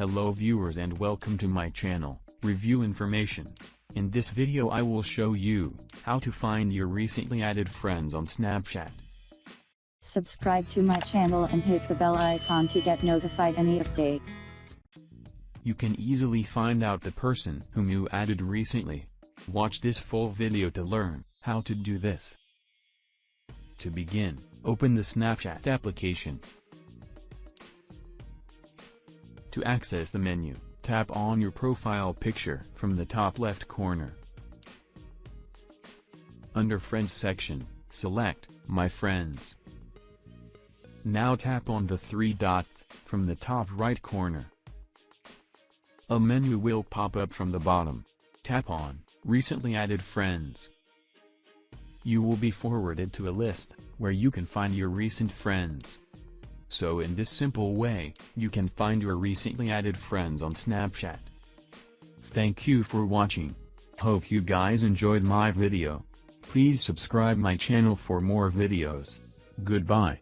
Hello viewers and welcome to my channel, Review Information. In this video I will show you how to find your recently added friends on Snapchat. Subscribe to my channel and hit the bell icon to get notified any updates. You can easily find out the person whom you added recently. Watch this full video to learn how to do this. To begin, open the Snapchat application. To access the menu, tap on your profile picture from the top left corner. Under Friends section, select My Friends. Now tap on the three dots from the top right corner. A menu will pop up from the bottom. Tap on Recently Added Friends. You will be forwarded to a list where you can find your recent friends. So in this simple way, you can find your recently added friends on Snapchat. Thank you for watching. Hope you guys enjoyed my video. Please subscribe my channel for more videos. Goodbye.